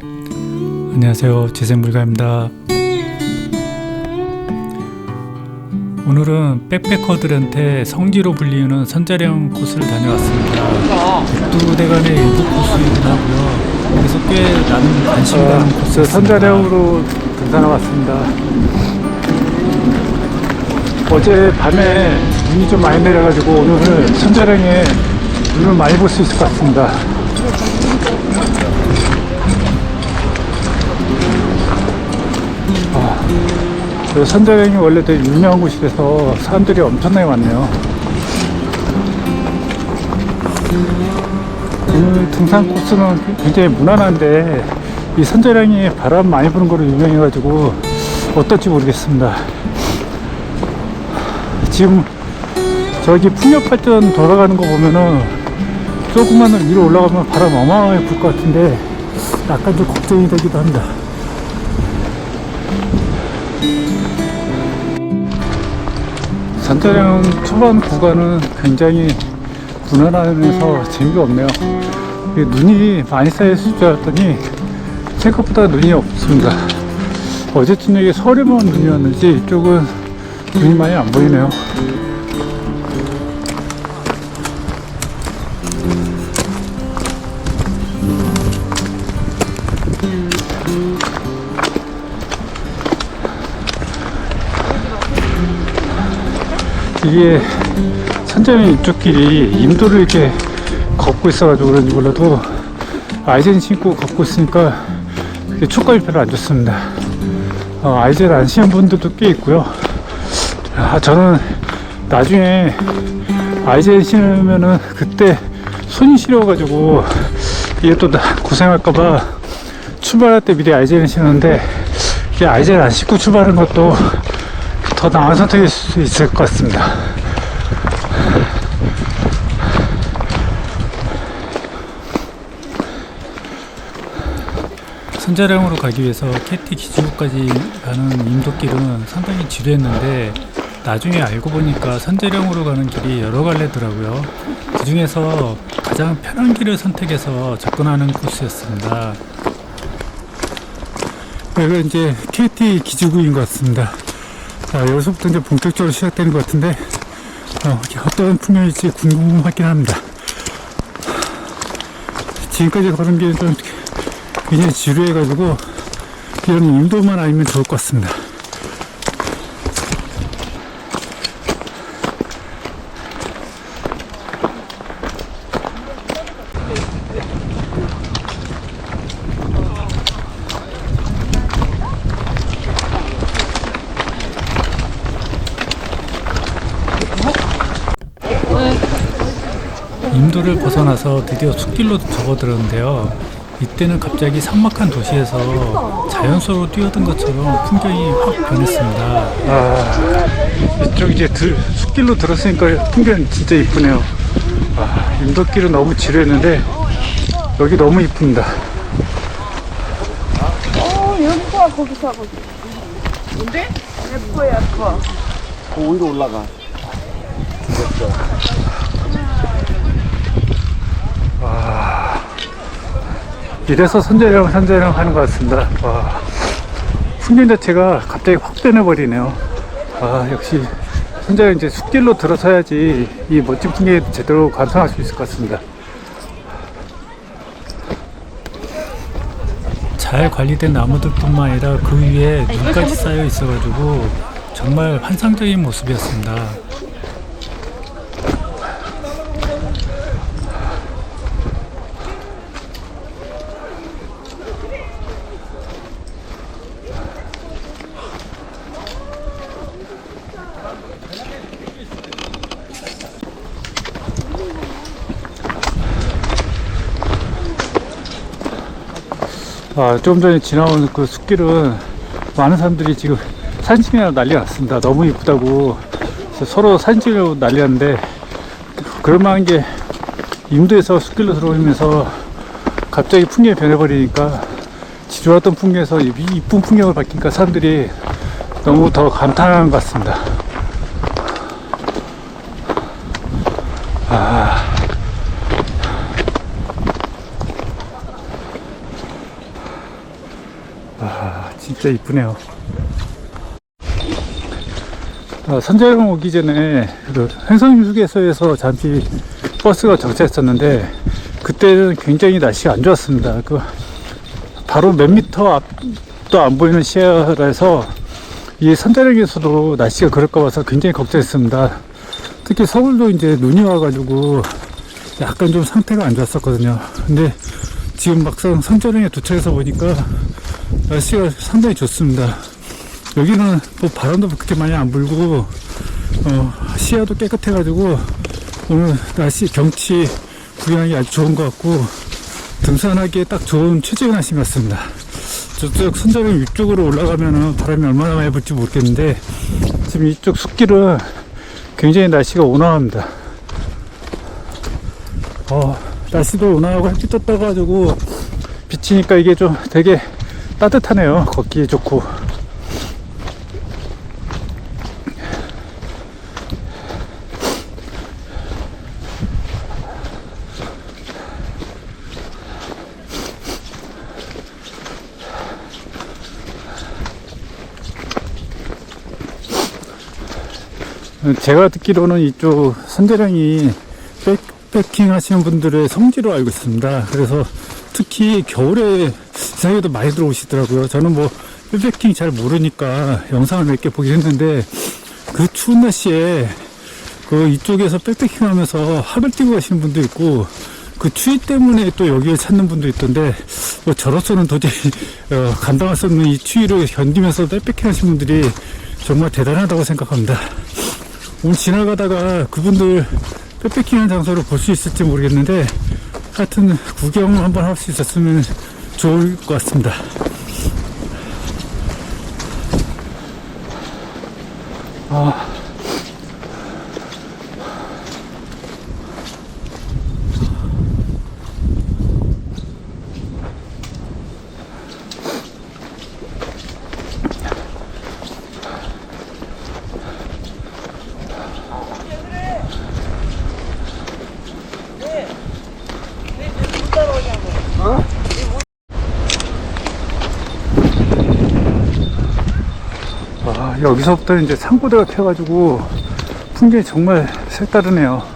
안녕하세요, 재생불가입니다. 오늘은 백패커들한테 성지로 불리는 선자령 코스를 다녀왔습니다. 백두대간의 일부 코스이긴 하고요. 그래서 꽤 나는 관심이 가는 코스였습니다. 선자령으로 등산해 왔습니다. 어제 밤에 눈이 좀 많이 내려가지고 오늘은 선자령에 눈을 많이 볼 수 있을 것 같습니다. 선자령이 원래 되게 유명한 곳이라서 사람들이 엄청나게 많네요. 오늘 등산 코스는 굉장히 무난한데 이 선자령이 바람 많이 부는 거로 유명해가지고 어떨지 모르겠습니다. 지금 저기 풍력발전 돌아가는 거 보면은 조금만 위로 올라가면 바람 어마어마하게 불 것 같은데 약간 좀 걱정이 되기도 합니다. 선자령 초반 구간은 굉장히 무난하면서 재미가 없네요. 눈이 많이 쌓였을 줄 알았더니 생각보다 눈이 없습니다. 어제 저녁에 서울에만 눈이 왔는지 이쪽은 눈이 많이 안 보이네요. 이게 선자령 이쪽 길이 임도를 이렇게 걷고 있어가지고 그런지 몰라도 아이젠 신고 걷고 있으니까 촉감이 별로 안 좋습니다. 아이젠 안 신은 분들도 꽤 있고요. 저는 나중에 아이젠 신으면은 그때 손이 시려가지고 이게 또 고생할까봐 출발할 때 미리 아이젠을 신는데 이게 아이젠 안 신고 출발하는 것도 더 나은 선택일 수 있을 것 같습니다. 선자령으로 가기 위해서 캐티 기지구까지 가는 임도길은 상당히 지루했는데 나중에 알고 보니까 선자령으로 가는 길이 여러 갈래더라고요. 그 중에서 가장 편한 길을 선택해서 접근하는 코스였습니다. 여기가 이제 KT 기지구인 것 같습니다. 자, 여기서부터 이제 본격적으로 시작되는 것 같은데 어떤 풍경일지 궁금하긴 합니다. 지금까지 걸은 길은 좀 굉장히 지루해가지고 이런 임도만 아니면 좋을 것 같습니다. 임도를 벗어나서 드디어 숲길로 접어들었는데요. 이때는 갑자기 삭막한 도시에서 자연 속으로 뛰어든 것처럼 풍경이 확 변했습니다. 이쪽 이제 숲길로 들었으니까 풍경 진짜 이쁘네요. 임도길은 너무 지루했는데 여기 너무 이쁩니다. 여기서 거기서 거기. 뭔데? 예뻐 예뻐. 그 위로 올라가. 이래서 선자령 하는 것 같습니다. 와, 풍경 자체가 갑자기 확 변해버리네요. 역시 선자령 이제 숲길로 들어서야지 이 멋진 풍경을 제대로 감상할 수 있을 것 같습니다. 잘 관리된 나무들뿐만 아니라 그 위에 눈까지 쌓여 있어가지고 정말 환상적인 모습이었습니다. 좀 전에 지나온 그 숲길은 많은 사람들이 지금 사진 찍느라고 난리 났습니다. 너무 이쁘다고 서로 사진 찍으려고 난리 났는데 그럴만한 게 임도에서 숲길로 들어오면서 갑자기 풍경이 변해버리니까 지루했던 풍경에서 이쁜 풍경을 바뀌니까 사람들이 너무 더 감탄하는 것 같습니다. 아, 진짜 이쁘네요. 선제령 오기 전에 그 횡성휴게소에서 잠시 버스가 정차했었는데 그때는 굉장히 날씨가 안 좋았습니다. 그 바로 몇 미터 앞도 안 보이는 시야라서 이 선제령에서도 날씨가 그럴까 봐서 굉장히 걱정했습니다. 특히 서울도 이제 눈이 와가지고 약간 좀 상태가 안 좋았었거든요. 근데 지금 막상 선제령에 도착해서 보니까 날씨가 상당히 좋습니다. 여기는 뭐 바람도 그렇게 많이 안 불고 시야도 깨끗해가지고 오늘 날씨 경치 구경하기 아주 좋은 것 같고 등산하기에 딱 좋은 최적의 날씨 같습니다. 저쪽 선자령 위쪽으로 올라가면은 바람이 얼마나 많이 불지 모르겠는데 지금 이쪽 숲길은 굉장히 날씨가 온화합니다. 날씨도 온화하고 햇빛 떴다가지고 비치니까 이게 좀 되게 따뜻하네요. 걷기 좋고. 제가 듣기로는 이쪽 선제령이 백패킹 하시는 분들의 성지로 알고 있습니다. 그래서 특히 겨울에 이상하게도 많이 들어오시더라고요. 저는 뭐 백패킹 잘 모르니까 영상을 몇 개 보긴 했는데 그 추운 날씨에 그 이쪽에서 백패킹 하면서 학을 뛰고 가시는 분도 있고 그 추위 때문에 또 여기를 찾는 분도 있던데 뭐 저로서는 도저히 감당할 수 없는 이 추위를 견디면서 백패킹 하시는 분들이 정말 대단하다고 생각합니다. 오늘 지나가다가 그분들 백패킹한 장소를 볼 수 있을지 모르겠는데 하여튼 구경 한번 할 수 있었으면 좋을 것 같습니다. 여기서부터 이제 산고대가 펴가지고 풍경이 정말 색다르네요.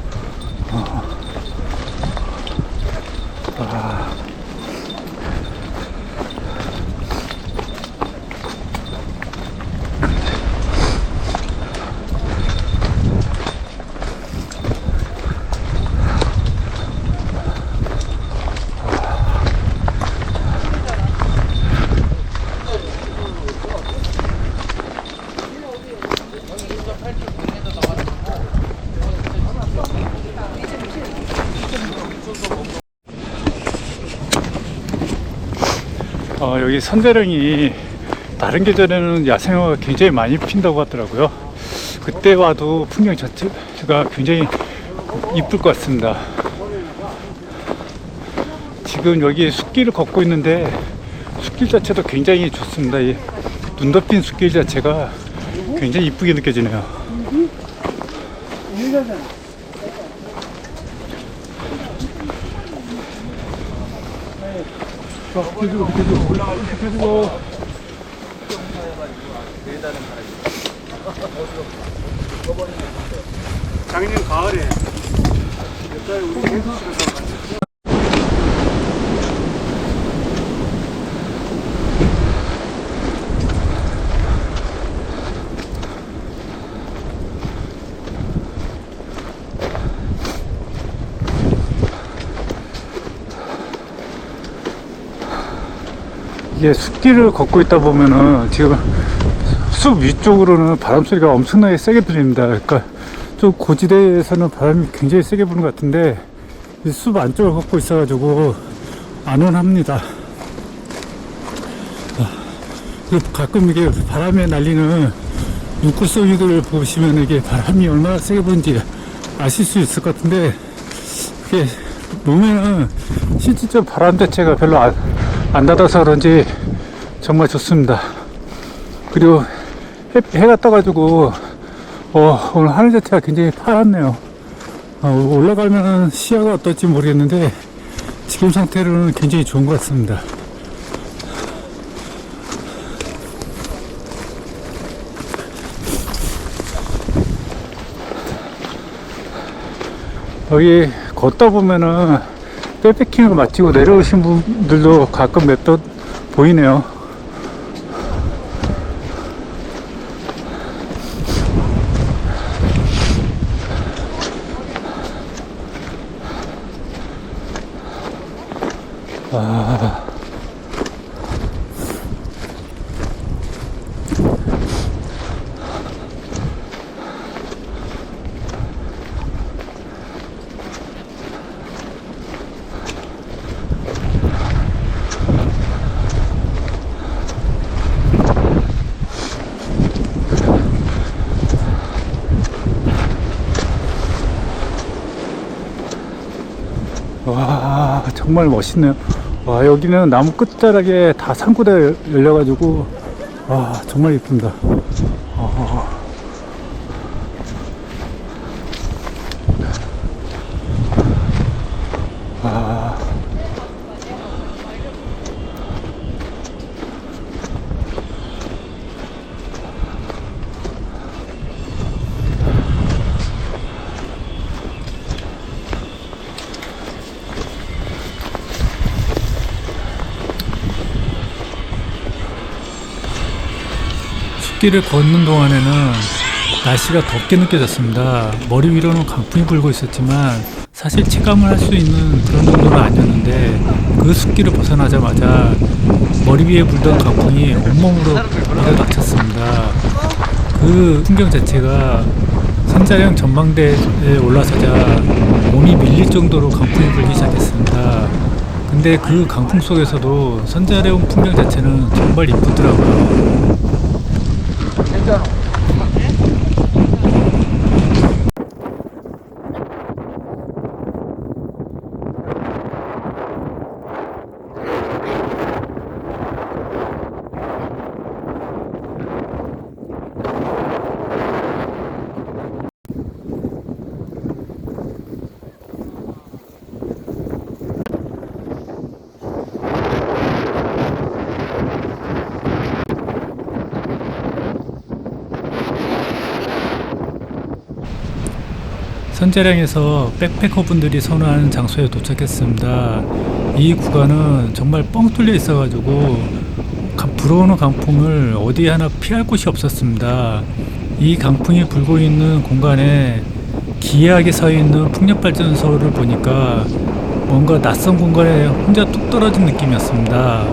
여기 선대령이 다른 계절에는 야생화가 굉장히 많이 핀다고 하더라고요. 그때 와도 풍경 자체가 굉장히 이쁠 것 같습니다. 지금 여기 숲길을 걷고 있는데 숲길 자체도 굉장히 좋습니다. 이 눈 덮인 숲길 자체가 굉장히 이쁘게 느껴지네요. 작년 가을에 이게 숲길을 걷고 있다 보면은 지금 숲 위쪽으로는 바람 소리가 엄청나게 세게 들립니다. 그러니까 좀 고지대에서는 바람이 굉장히 세게 부는 것 같은데 숲 안쪽을 걷고 있어가지고 안온합니다. 가끔 이게 바람에 날리는 눈꽃송이들을 보시면 이게 바람이 얼마나 세게 부는지 아실 수 있을 것 같은데 그게 몸에는 실질적 바람 자체가 별로 안 닿아서 그런지 정말 좋습니다. 그리고 해가 떠가지고 오늘 하늘 자체가 굉장히 파랗네요. 올라가면 시야가 어떨지 모르겠는데 지금 상태로는 굉장히 좋은 것 같습니다. 여기 걷다 보면은 백패킹을 마치고 내려오신 분들도 가끔 몇몇 보이네요. 아. 와, 정말 멋있네요. 와, 여기는 나무 끝자락에 다 상구가 열려가지고, 와, 정말 이쁩니다. 아. 숲길을 걷는 동안에는 날씨가 덥게 느껴졌습니다. 머리 위로는 강풍이 불고 있었지만 사실 체감을 할 수 있는 그런 정도는 아니었는데 그 숲길을 벗어나자마자 머리 위에 불던 강풍이 온몸으로 밀어닥쳤습니다. 그 풍경 자체가 선자령 전망대에 올라서자 몸이 밀릴 정도로 강풍이 불기 시작했습니다. 근데 그 강풍 속에서도 선자령 풍경 자체는 정말 이쁘더라고요. 선자령에서 백패커분들이 선호하는 장소에 도착했습니다. 이 구간은 정말 뻥 뚫려 있어가지고 불어오는 강풍을 어디 하나 피할 곳이 없었습니다. 이 강풍이 불고 있는 공간에 기이하게 서 있는 풍력발전소를 보니까 뭔가 낯선 공간에 혼자 뚝 떨어진 느낌이었습니다.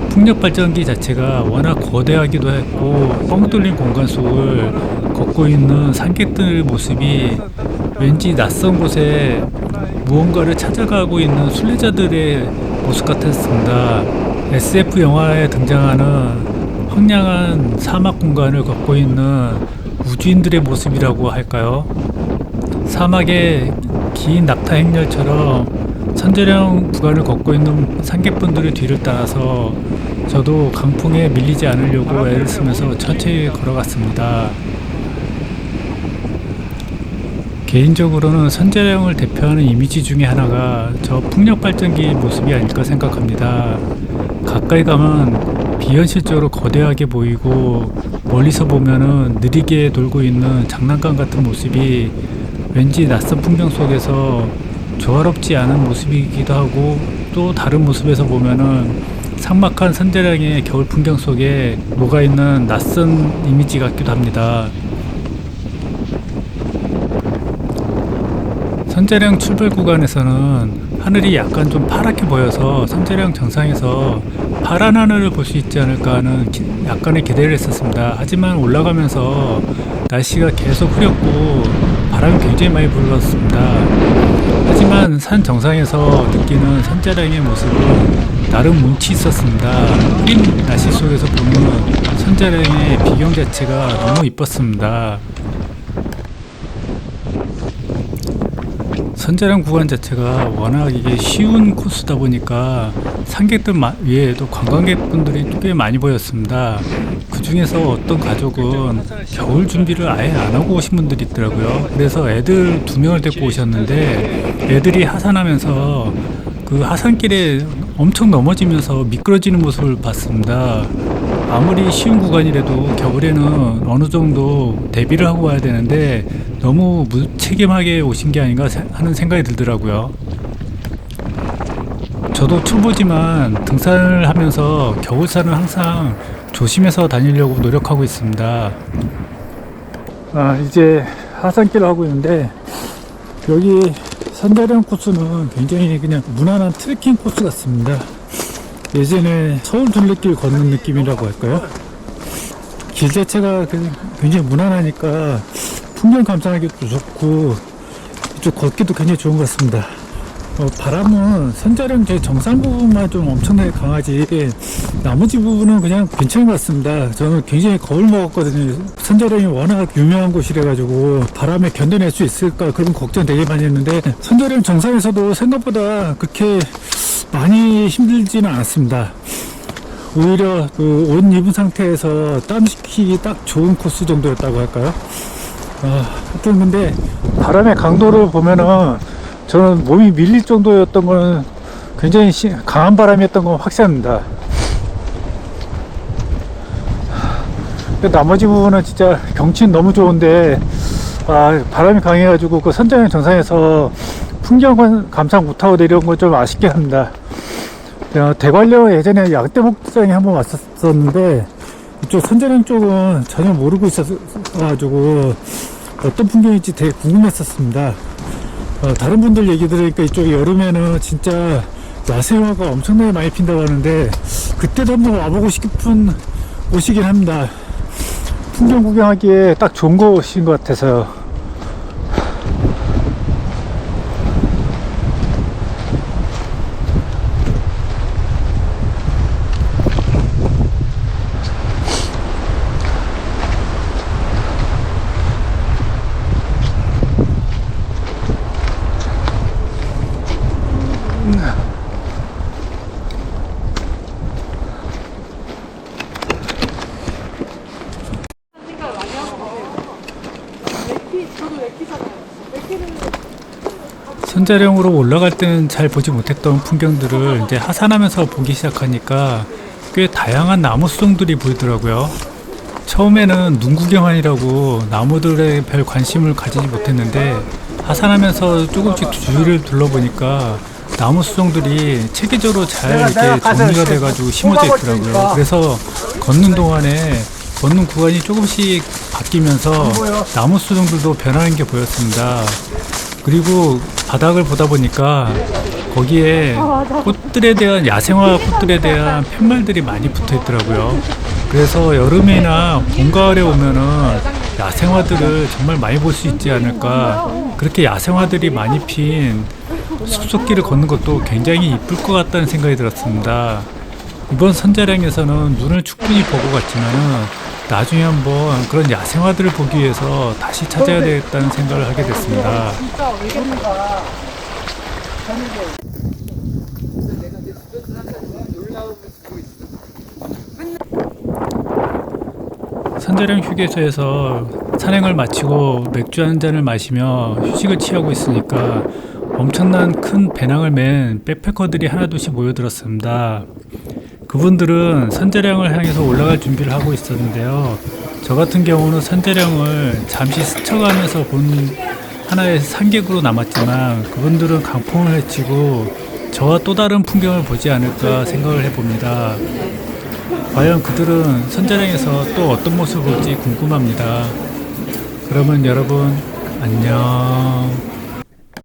풍력발전기 자체가 워낙 거대하기도 했고 뻥 뚫린 공간 속을 걷고 있는 산객들의 모습이 왠지 낯선 곳에 무언가를 찾아가고 있는 순례자들의 모습 같았습니다. SF 영화에 등장하는 황량한 사막 공간을 걷고 있는 우주인들의 모습이라고 할까요? 사막의 긴 낙타 행렬처럼 선자령 구간을 걷고 있는 산객분들의 뒤를 따라서 저도 강풍에 밀리지 않으려고 애를 쓰면서 천천히 걸어갔습니다. 개인적으로는 선자령을 대표하는 이미지 중에 하나가 저 풍력발전기 모습이 아닐까 생각합니다. 가까이 가면 비현실적으로 거대하게 보이고 멀리서 보면은 느리게 돌고 있는 장난감 같은 모습이 왠지 낯선 풍경 속에서 조화롭지 않은 모습이기도 하고 또 다른 모습에서 보면은 삭막한 선자령의 겨울 풍경 속에 녹아있는 낯선 이미지 같기도 합니다. 선자령 출발 구간에서는 하늘이 약간 좀 파랗게 보여서 선자령 정상에서 파란 하늘을 볼 수 있지 않을까 하는 약간의 기대를 했었습니다. 하지만 올라가면서 날씨가 계속 흐렸고 바람이 굉장히 많이 불었습니다. 하지만 산 정상에서 느끼는 선자령의 모습은 나름 운치 있었습니다. 흐린 날씨 속에서 보는 선자령의 비경 자체가 너무 이뻤습니다. 선자령 구간 자체가 워낙 이게 쉬운 코스다 보니까 산객들 외에도 관광객분들이 꽤 많이 보였습니다. 그 중에서 어떤 가족은 겨울 준비를 아예 안 하고 오신 분들이 있더라고요. 그래서 애들 2명을 데리고 오셨는데 애들이 하산하면서 그 하산길에 엄청 넘어지면서 미끄러지는 모습을 봤습니다. 아무리 쉬운 구간이라도 겨울에는 어느 정도 대비를 하고 와야 되는데 너무 무책임하게 오신 게 아닌가 하는 생각이 들더라고요. 저도 초보지만 등산을 하면서 겨울산은 항상 조심해서 다니려고 노력하고 있습니다. 이제 하산길을 하고 있는데 여기 산자령 코스는 굉장히 그냥 무난한 트레킹 코스 같습니다. 예전에 서울 둘레길 걷는 느낌이라고 할까요? 길 자체가 굉장히 무난하니까 풍경 감상하기도 좋고 이쪽 걷기도 굉장히 좋은 것 같습니다. 바람은 선자령 제 정상 부분만 좀 엄청나게 강하지 나머지 부분은 그냥 괜찮은 것 같습니다. 저는 굉장히 겁을 먹었거든요. 선자령이 워낙 유명한 곳이라 가지고 바람에 견뎌낼 수 있을까 그런 걱정 되게 많이 했는데 선자령 정상에서도 생각보다 그렇게 많이 힘들지는 않았습니다. 오히려 옷 입은 상태에서 땀 식히기 딱 좋은 코스 정도였다고 할까요? 하여튼 근데 바람의 강도를 보면은 저는 몸이 밀릴 정도였던 거는 굉장히 강한 바람이었던 건 확실합니다. 나머지 부분은 진짜 경치는 너무 좋은데 바람이 강해가지고 그 선장형 정상에서 풍경 감상 못하고 내려온 건 좀 아쉽긴 합니다. 대관령 예전에 양떼목장에 한번 왔었는데 이쪽 선장형 쪽은 전혀 모르고 있어가지고 어떤 풍경인지 되게 궁금했었습니다. 다른 분들 얘기 들으니까 이쪽이 여름에는 진짜 야생화가 엄청나게 많이 핀다고 하는데 그때도 한번 와보고 싶은 곳이긴 합니다. 풍경 구경하기에 딱 좋은 곳인 것 같아서요. 선자령으로 올라갈 때는 잘 보지 못했던 풍경들을 이제 하산하면서 보기 시작하니까 꽤 다양한 나무 수종들이 보이더라고요. 처음에는 눈 구경하느라고 나무들에 별 관심을 가지지 못했는데 하산하면서 조금씩 주위를 둘러보니까 나무 수종들이 체계적으로 잘 이렇게 정리가 돼가지고 심어져 있더라고요. 그래서 걷는 동안에 걷는 구간이 조금씩 바뀌면서 나무 수종들도 변하는 게 보였습니다. 그리고 바닥을 보다 보니까 거기에 꽃들에 대한 야생화 꽃들에 대한 팻말들이 많이 붙어 있더라고요. 그래서 여름이나 봄 가을에 오면은 야생화들을 정말 많이 볼 수 있지 않을까. 그렇게 야생화들이 많이 핀 숲속길을 걷는 것도 굉장히 이쁠 것 같다는 생각이 들었습니다. 이번 선자령에서는 눈을 충분히 보고 갔지만은 나중에 한번 그런 야생화들을 보기 위해서 다시 찾아야 되겠다는 생각을 하게 됐습니다. 선자령 휴게소에서 산행을 마치고 맥주 한 잔을 마시며 휴식을 취하고 있으니까 엄청난 큰 배낭을 맨 백패커들이 하나둘씩 모여들었습니다. 그분들은 선자령을 향해서 올라갈 준비를 하고 있었는데요. 저 같은 경우는 선자령을 잠시 스쳐가면서 본 하나의 산객으로 남았지만 그분들은 강풍을 헤치고 저와 또 다른 풍경을 보지 않을까 생각을 해봅니다. 과연 그들은 선자령에서 또 어떤 모습을 볼지 궁금합니다. 그러면 여러분 안녕.